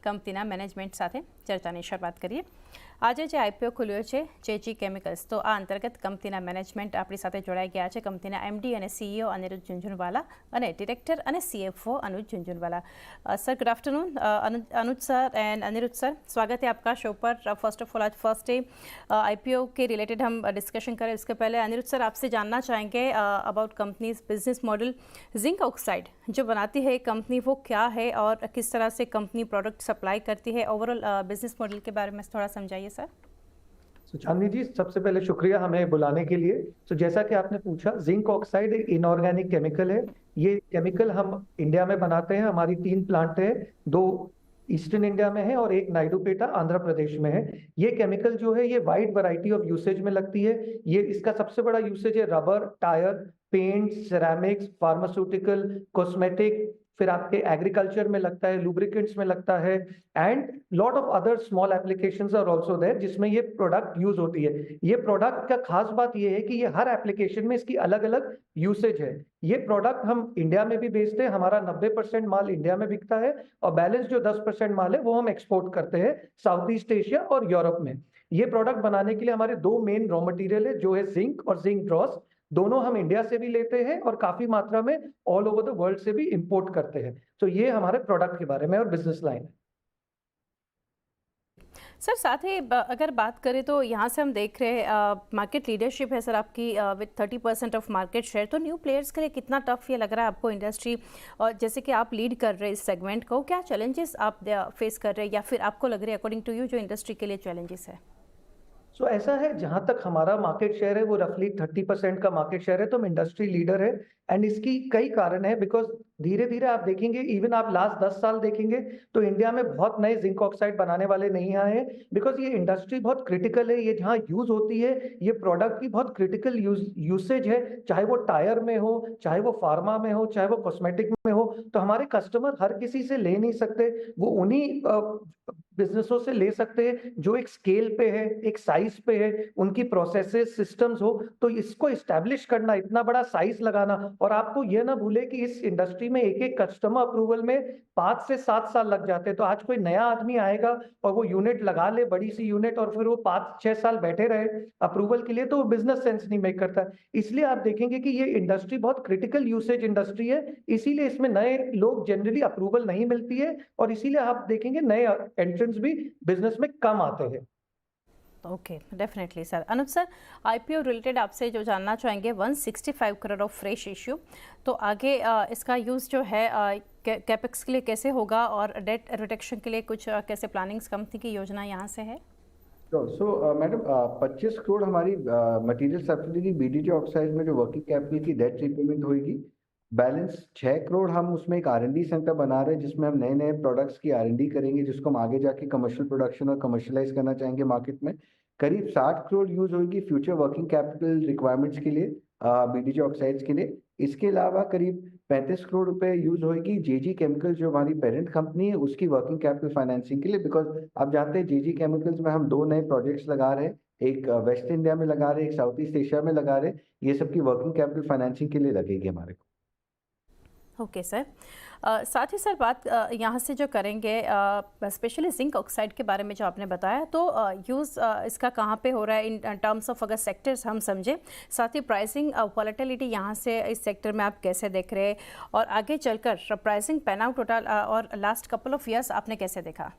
કંપનીના મેનેજમેન્ટ સાથે ચર્ચાની શરૂઆત કરીએ. આજે જે આઈપીઓ ખુલ્યો છે જેજી કેમિકલ્સ, તો આ અંતર્ગત કંપનીના મેનેજમેન્ટ આપણી સાથે જોડાઈ ગયા છે. કંપનીના એમડી અને સીઈઓ અનિરુદ્ધ ઝુંઝુનવાલા અને ડિરેક્ટર અને CFO Anuj Jhunjhunwala. Sir good afternoon. Anuj sir and Aniruddh sir, स्वागत है आपका शो पर. फर्स्ट ऑफ ऑल आज फर्स्ट डे आईपीओ के रिलेटेड हम डिस्कशन करें. उसके पहले अनिरुद्ध सर आपसे जानना चाहेंगे about company's business model. Zinc oxide जो बनाती है कंपनी वो क्या है और किस तरह से कंपनी प्रोडक्ट सप्लाई करती है, ओवरऑल बिजनेस मॉडल के बारे में थोड़ा समझाइए सर. चांदनी जी, सबसे पहले शुक्रिया हमें बुलाने के लिए. जैसा कि आपने पूछा, जिंक ऑक्साइड एक इनऑर्गेनिक केमिकल है. ये केमिकल हम इंडिया में बनाते हैं. हमारी 3 प्लांट है, 2 ईस्टर्न इंडिया में है और एक नायडूपेटा आंध्र प्रदेश में है. ये केमिकल जो है ये वाइड वैरायटी ऑफ यूसेज में लगती है. ये इसका सबसे बड़ा यूसेज है rubber, tyre, paint, ceramics, pharmaceutical, cosmetic, फिर आपके एग्रीकल्चर में लगता है, लुब्रिकेंट्स में लगता है and lot of other small applications are also there जिसमें ये प्रोडक्ट यूज होती है. ये प्रोडक्ट का खास बात ये है कि ये हर एप्लीकेशन में इसकी अलग अलग यूसेज है. ये प्रोडक्ट हम इंडिया में भी बेचते हैं. हमारा 90% माल इंडिया में बिकता है और बैलेंस जो 10% माल है वो हम एक्सपोर्ट करते हैं साउथ ईस्ट एशिया और यूरोप में. ये प्रोडक्ट बनाने के लिए हमारे 2 मेन रॉ मटेरियल है, जो है जिंक और जिंक ड्रॉस. दोनों हम इंडिया से भी लेते हैं और काफी मात्रा में ऑल ओवर द वर्ल्ड से भी इंपोर्ट करते हैं. तो ये हमारे प्रोडक्ट के बारे में और बिजनेस लाइन है. सर साथ ही अगर बात करें तो यहाँ से हम देख रहे हैं मार्केट लीडरशिप है सर आपकी विद 30% ऑफ मार्केट शेयर. तो न्यू प्लेयर्स के लिए कितना टफ ये लग रहा है आपको इंडस्ट्री, और जैसे कि आप लीड कर रहे हैं इस सेगमेंट को, क्या चैलेंजेस आप फेस कर रहे हैं या फिर आपको लग रहे हैं अकॉर्डिंग टू यू जो इंडस्ट्री के लिए चैलेंजेस है? ऐसा है, जहां तक हमारा मार्केट शेयर है वो रफली 30% का मार्केट शेयर है. तो हम इंडस्ट्री लीडर है एंड इसकी कई कारण है. बिकॉज धीरे धीरे आप देखेंगे, इवन आप लास्ट 10 साल देखेंगे तो इंडिया में बहुत नए जिंक ऑक्साइड बनाने वाले नहीं आए हैं. बिकॉज ये इंडस्ट्री बहुत क्रिटिकल है. ये जहाँ यूज होती है, ये प्रोडक्ट की बहुत क्रिटिकल यूसेज है, चाहे वो टायर में हो, चाहे वो फार्मा में हो, चाहे वो कॉस्मेटिक में हो. तो हमारे कस्टमर हर किसी से ले नहीं सकते. वो उन्हीं बिजनेसों से ले सकते हैं जो एक स्केल पे है, एक साइज पे है, उनकी प्रोसेसेस सिस्टम्स हो. तो इसको इस्टेब्लिश करना, इतना बड़ा साइज लगाना, और आपको यह ना भूले कि इस इंडस्ट्री में एक एक कस्टमर अप्रूवल में 5 से 7 साल लग जाते हैं. तो आज कोई नया आदमी आएगा और वो यूनिट लगा ले, बड़ी सी यूनिट, और फिर वो 5-6 साल बैठे रहे अप्रूवल के लिए, तो वो बिजनेस सेंस नहीं मेक करता. इसलिए आप देखेंगे कि ये इंडस्ट्री बहुत क्रिटिकल यूसेज इंडस्ट्री है. इसीलिए इसमें नए लोग जनरली अप्रूवल नहीं मिलती है और इसीलिए आप देखेंगे नए एंट्रेंट्स भी बिजनेस में कम आते हैं. Okay, definitely sir. Anuj sir, IPO related आपसे जो जानना चाहेंगे, 165 करोड़ ऑफ फ्रेश इश्यू, तो आगे इसका यूज़ जो है कैपेक्स के लिए कैसे होगा और डेट रिडक्शन के लिए कुछ कैसे प्लानिंग्स कंपनी की योजना यहाँ से है? मैडम 25 करोड़ हमारी मटेरियल सब्सिडी बीडीटी ऑक्साइड में जो वर्किंग कैपिटल की डेट रीपेमेंट होगी. बैलेंस 6 करोड़ हम उसमें एक R&D सेंटर बना रहे हैं जिसमें हम नए नए प्रोडक्ट्स की R&D करेंगे, जिसको हम आगे जाके कमर्शियल प्रोडक्शन और कमर्शलाइज करना चाहेंगे मार्केट में. करीब 60 करोड़ यूज होगी फ्यूचर वर्किंग कैपिटल रिक्वायरमेंट्स के लिए, बीडीटी ऑक्साइड्स के लिए. इसके अलावा करीब 35 करोड़ रुपए यूज होगी जेजी केमिकल्स जो हमारी पेरेंट कंपनी है उसकी वर्किंग कैपिटल फाइनेंसिंग के लिए. बिकॉज आप जानते हैं जेजी केमिकल्स में हम 2 नए प्रोजेक्ट्स लगा रहे हैं, एक वेस्ट इंडिया में लगा रहे हैं, एक साउथ ईस्ट एशिया में लगा रहे हैं. ये सब की वर्किंग कैपिटल फाइनेंसिंग के लिए लगेगी हमारे को. Okay sir. साथ ही सर बात यहाँ से जो करेंगे स्पेशली जिंक ऑक्साइड के बारे में जो आपने बताया, तो यूज़ इसका कहाँ पे हो रहा है इन टर्म्स ऑफ अगर सेक्टर्स हम समझें, साथ ही प्राइसिंग वॉलेटिलिटी यहाँ से इस सेक्टर में आप कैसे देख रहे हैं और आगे चलकर प्राइसिंग पैन आउट टोटल और लास्ट कपल ऑफ ईयर्स आपने कैसे देखा?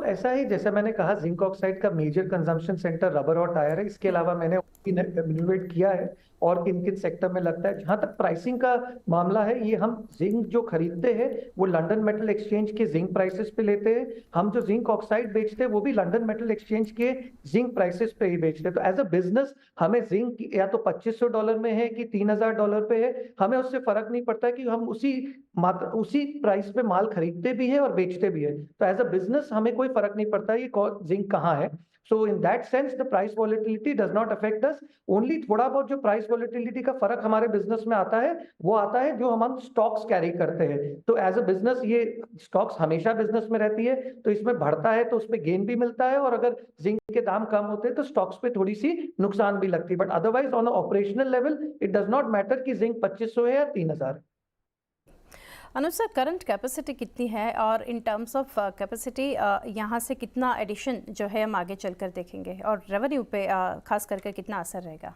ऐसा ही, जैसे मैंने कहा, जिंक ऑक्साइड का मेजर कंजम्पशन सेंटर रबर और टायर है. इसके अलावा मैंने इनोवेट किया है और किन किन सेक्टर में लगता है. जहां तक प्राइसिंग का मामला है, ये हम जिंक जो खरीदते हैं वो लंदन मेटल एक्सचेंज के जिंक प्राइसेस पे लेते हैं. हम जो जिंक ऑक्साइड बेचते हैं वो भी लंदन मेटल एक्सचेंज के जिंक प्राइसेस पे ही बेचते हैं. तो एज अ बिजनेस हमें जिंक या तो $2500 में है कि $3000 पे है, हमें उससे फर्क नहीं पड़ता कि हम उसी प्राइस पे माल खरीदते भी है और बेचते भी है. तो एज अ बिजनेस हमें कोई फर्क नहीं पड़ता ये जिंक कहाँ है. So in that sense, the price volatility does not affect us. Only थोड़ा बहुत जो प्राइस वॉलेटिलिटी का फर्क हमारे बिजनेस में आता है वो आता है जो हम स्टॉक्स कैरी करते हैं. तो एज अ बिजनेस ये स्टॉक्स हमेशा बिजनेस में रहती है, तो इसमें बढ़ता है तो उसमें गेन भी मिलता है, और अगर जिंक के दाम कम होते हैं तो स्टॉक्स पे थोड़ी सी नुकसान भी लगती है. But otherwise on operational level it does not matter कि जिंक 2500 है या 3000. अनुज सर, करंट कैपेसिटी कितनी है और इन टर्म्स ऑफ कैपेसिटी यहाँ से कितना एडिशन जो है हम आगे चलकर देखेंगे और रेवेन्यू पे खास करके कितना असर रहेगा?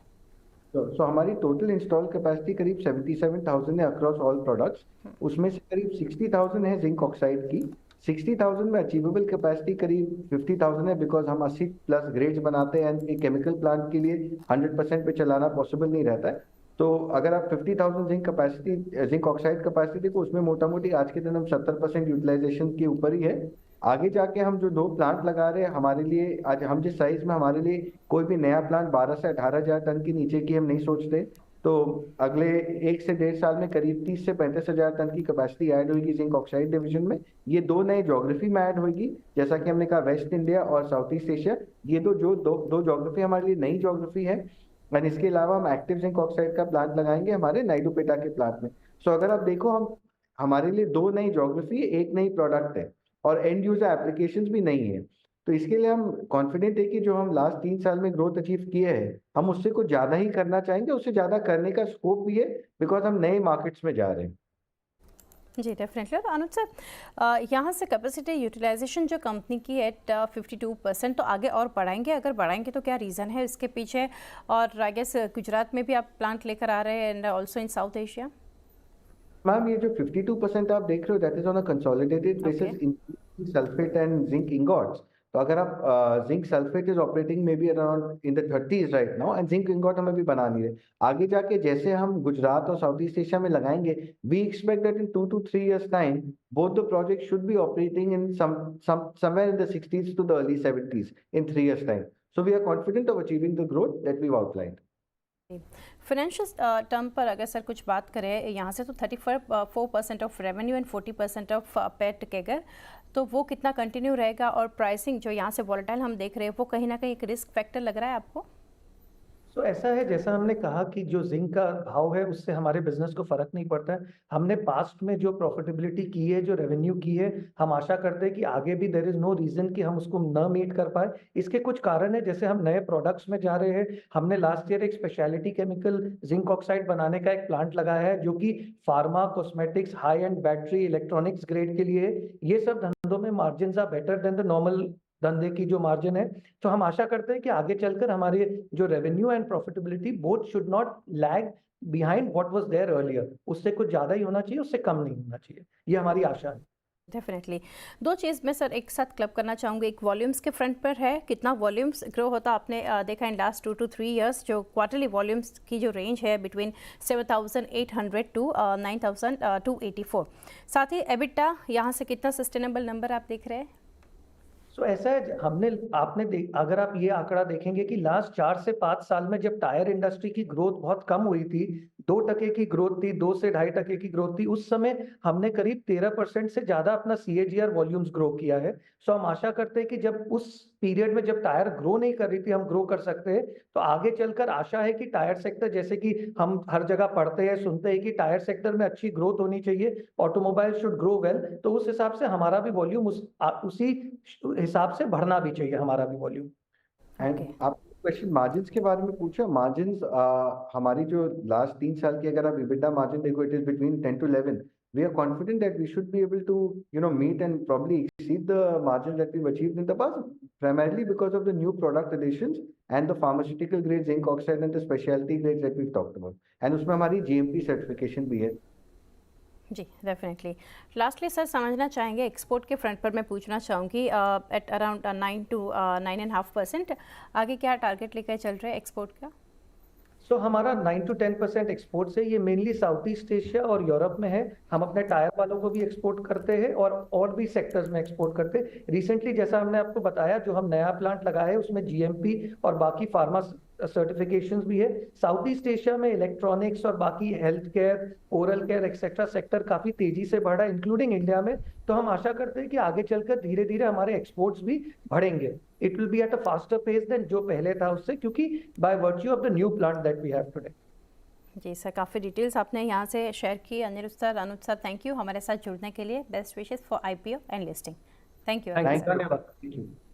सो हमारी टोटल इंस्टॉल कैपेसिटी करीब 77,000 है अक्रॉस ऑल प्रोडक्ट्स। उसमें से करीब 60,000 है जिंक ऑक्साइड की। 60,000 में अचीवेबल कैपेसिटी करीब 50,000 है, बिकॉज हम 80 प्लस ग्रेड्स बनाते हैं एंड एक केमिकल प्लांट के लिए 100% पे चलाना पॉसिबल नहीं रहता है। तो अगर आप 50,000 जिंक ऑक्साइड कैपेसिटी देखो, उसमें मोटा मोटी आज के दिन हम 70% यूटिलाइजेशन के ऊपर ही है। आगे जाके हम जो 2 प्लांट लगा रहे हैं, हमारे लिए आज हम जिस साइज में, हमारे लिए कोई भी नया प्लांट 12 से 18,000 टन के नीचे की हम नहीं सोचते। तो अगले 1 से 1.5 साल में करीब 30 से 35,000 टन की कैपेसिटी ऐड होगी जिंक ऑक्साइड डिवीजन में। ये 2 नए ज्योग्राफी में ऐड होगी, जैसा कि हमने कहा वेस्ट इंडिया और साउथ ईस्ट एशिया। ये दो ज्योग्राफी हमारे लिए नई ज्योग्राफी है। और इसके अलावा हम एक्टिव जिंक ऑक्साइड का प्लांट लगाएंगे हमारे नाइडूपेटा के प्लांट में। सो अगर आप देखो, हम हमारे लिए 2 नई ज्योग्राफी, एक नई प्रोडक्ट है और एंड यूजर एप्लीकेशंस भी नहीं है। तो इसके लिए हम कॉन्फिडेंट है कि जो हम लास्ट 3 साल में ग्रोथ अचीव किए हैं, हम उससे कुछ ज्यादा ही करना चाहेंगे। उससे ज्यादा करने का स्कोप भी है, बिकॉज हम नए मार्केट्स में जा रहे हैं। जी डेफिनेटली। और अनुज सर, यहाँ से कैपेसिटी यूटिलाइजेशन जो कंपनी की है 52%, तो आगे और बढ़ाएंगे? अगर बढ़ाएंगे तो क्या रीज़न है इसके पीछे? और आई गेस गुजरात में भी आप प्लांट लेकर आ रहे हैं and also in south Asia. Ma'am, ये जो 52% आप देख रहे हो, that is on a consolidated basis in sulphate and zinc ingots. तो अगर आप zinc sulphate is operating may be around in the 30s right now, and zinc ingot हम अभी बना नहीं रहे। आगे जाके जैसे हम गुजरात और साउथ ईस्ट एशिया में लगाएंगे, we expect that in 2 to 3 years time both the projects should be operating in somewhere in the 60s to the early 70s in 3 years time. So we are confident of achieving the growth that we've outlined. Financial term पर अगर sir कुछ बात करें यहाँ से, तो 34% of revenue and 40% of पेट केगर, तो वो कितना कंटिन्यू रहेगा? और प्राइसिंग जो यहाँ से वॉलेटाइल हम देख रहे हैं, वो कहीं ना कहीं एक रिस्क फैक्टर लग रहा है आपको? तो ऐसा है, जैसा हमने कहा कि जो जिंक का भाव है उससे हमारे बिजनेस को फर्क नहीं पड़ता है। हमने पास्ट में जो प्रॉफिटेबिलिटी की है, जो रेवेन्यू की है, हम आशा करते हैं कि आगे भी देयर इज नो रीजन कि हम उसको न मीट कर पाए। इसके कुछ कारण है, जैसे हम नए प्रोडक्ट्स में जा रहे हैं। हमने लास्ट ईयर एक स्पेशलिटी केमिकल जिंक ऑक्साइड बनाने का एक प्लांट लगाया है, जो कि pharma, cosmetics, high end battery, electronics grade के लिए है। ये सब धंधों में margin are better than the normal धंधे की जो मार्जिन है। तो हम आशा करते हैं कि आगे चलकर हमारे जो revenue and profitability both should not lag behind what was there earlier. उससे कुछ ज्यादा ही होना चाहिए, उससे कम नहीं होना चाहिए। ये हमारी आशा है। डेफिनेटली। 2 चीज़ मैं सर एक साथ क्लब करना चाहूँगी। एक वॉल्यूम्स के फ्रंट पर है, कितना वॉल्यूम्स ग्रो होता आपने देखा इन लास्ट 2 to 3 years। जो क्वार्टरली वॉल्यूम्स की जो रेंज है बिटवीन 7,800 टू 9,284। साथ ही एबिटा यहाँ से कितना सस्टेनेबल नंबर आप देख रहे हैं? तो ऐसा है, अगर आप ये आंकड़ा देखेंगे कि लास्ट 4 से 5 साल में जब टायर इंडस्ट्री की ग्रोथ बहुत कम हुई थी, 2% की ग्रोथ थी, 2 से 2.5% की ग्रोथ थी, उस समय हमने करीब 13% से ज्यादा अपना CAGR वॉल्यूम्स ग्रो किया है। सो हम आशा करते हैं कि जब उस पीरियड में जब टायर ग्रो नहीं कर रही थी, हम ग्रो कर सकते हैं। तो आगे चलकर आशा है कि टायर सेक्टर, जैसे कि हम हर जगह पढ़ते हैं, सुनते हैं कि टायर सेक्टर में अच्छी ग्रोथ होनी चाहिए, ऑटोमोबाइल शुड ग्रो वेल, तो उस हिसाब से हमारा भी वॉल्यूम उसी हिसाब से बढ़ना भी चाहिए, हमारा भी वॉल्यूम। एंड आप क्वेश्चन मार्जिन्स के बारे में पूछा। मार्जिन्स हमारी जो लास्ट 3 साल की अगर आप EBITDA मार्जिन देखो, it is between 10 to 11। We are confident that we should be able to, meet and probably exceed the margin that we've achieved in the past, primarily because of the new product additions and the pharmaceutical grade zinc oxide and the specialty grades that we've talked about. And उसमें हमारी GMP certification भी है। जी definitely. Lastly sir समझना चाहेंगे, export के front पर मैं पूछना चाहूँगी, एट अराउंड 9 to 9.5%, आगे क्या टारगेट लेकर चल रहे हैं एक्सपोर्ट का? सो हमारा 9 to 10% एक्सपोर्ट से, ये मेनली साउथ ईस्ट एशिया और यूरोप में है। हम अपने टायर वालों को भी एक्सपोर्ट करते हैं और भी सेक्टर्स में एक्सपोर्ट करते हैं। रिसेंटली जैसा हमने आपको बताया, जो हम नया प्लांट लगाया है उसमें GMP और बाकी फार्मा सर्टिफिकेशंस भी है। साउथ ईस्ट एशिया में इलेक्ट्रॉनिक्स और बाकी health care, oral care etcetera sector काफी तेजी से बढ़ा है, इंक्लूडिंग इंडिया में। तो हम आशा करते हैं कि आगे चलकर धीरे धीरे हमारे एक्सपोर्ट्स भी बढ़ेंगे। It will be at a faster pace than जो पहले था उससे, क्योंकि by virtue of the new plant that we have today. जी सर, काफ़ी डिटेल्स आपने यहाँ से शेयर की। Aniruddh sir, Anuj sir, thank you हमारे साथ जुड़ने के लिए। Best wishes for IPO and listing. Thank you. धन्यवाद।